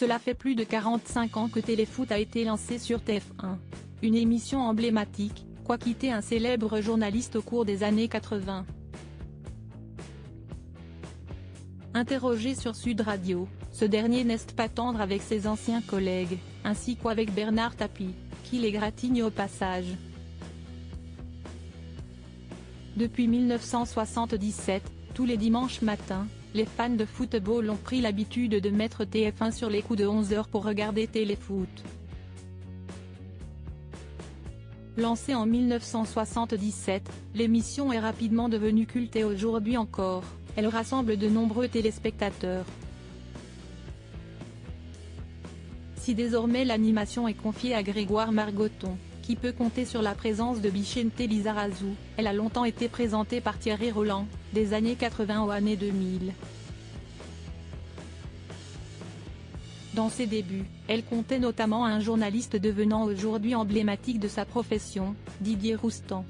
Cela fait plus de 45 ans que Téléfoot a été lancé sur TF1. Une émission emblématique, quoi quitter un célèbre journaliste au cours des années 80. Interrogé sur Sud Radio, ce dernier n'est pas tendre avec ses anciens collègues, ainsi qu'avec Bernard Tapie, qui l'égratigne au passage. Depuis 1977, tous les dimanches matins, les fans de football ont pris l'habitude de mettre TF1 sur les coups de 11h pour regarder Téléfoot. Lancée en 1977, l'émission est rapidement devenue culte et aujourd'hui encore, elle rassemble de nombreux téléspectateurs. Si désormais l'animation est confiée à Grégoire Margoton, qui peut compter sur la présence de Bicente Lizarazu, elle a longtemps été présentée par Thierry Roland, des années 80 aux années 2000. Dans ses débuts, elle comptait notamment un journaliste devenant aujourd'hui emblématique de sa profession, Didier Roustan.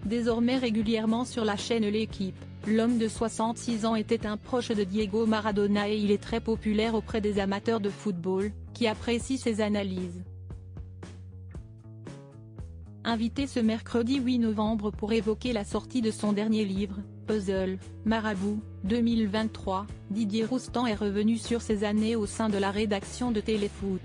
Désormais régulièrement sur la chaîne L'Équipe, l'homme de 66 ans était un proche de Diego Maradona et il est très populaire auprès des amateurs de football, qui apprécient ses analyses. Invité ce mercredi 8 novembre pour évoquer la sortie de son dernier livre, Puzzle, Marabout, 2023, Didier Roustan est revenu sur ses années au sein de la rédaction de Téléfoot.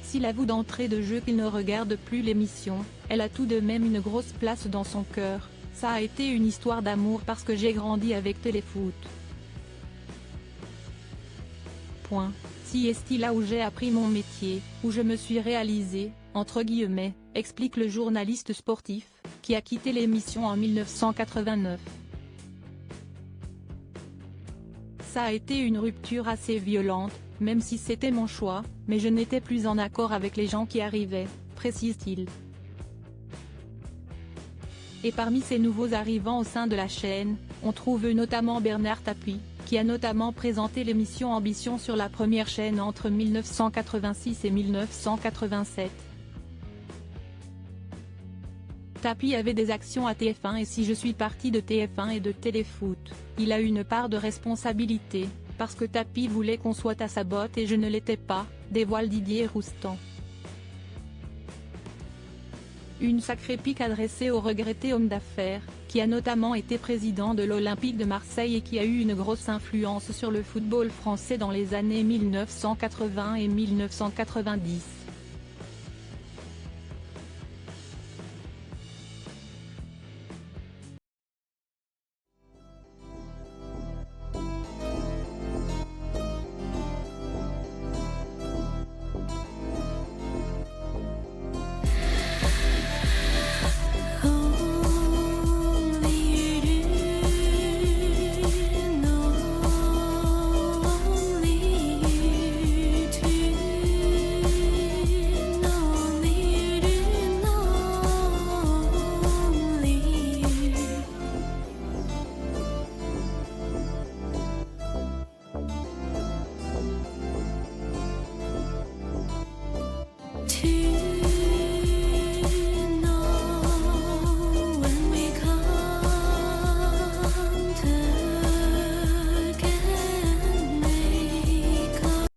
S'il avoue d'entrée de jeu qu'il ne regarde plus l'émission, elle a tout de même une grosse place dans son cœur. Ça a été une histoire d'amour parce que j'ai grandi avec Téléfoot. Point. Si est là où j'ai appris mon métier, où je me suis réalisé, entre guillemets, explique le journaliste sportif, qui a quitté l'émission en 1989. Ça a été une rupture assez violente, même si c'était mon choix, mais je n'étais plus en accord avec les gens qui arrivaient, précise-t-il. Et parmi ces nouveaux arrivants au sein de la chaîne, on trouve notamment Bernard Tapie, qui a notamment présenté l'émission Ambition sur la première chaîne entre 1986 et 1987. Tapie avait des actions à TF1 et si je suis parti de TF1 et de Téléfoot, il a une part de responsabilité, parce que Tapie voulait qu'on soit à sa botte et je ne l'étais pas, dévoile Didier Roustan. Une sacrée pique adressée au regretté homme d'affaires, qui a notamment été président de l'Olympique de Marseille et qui a eu une grosse influence sur le football français dans les années 1980 et 1990.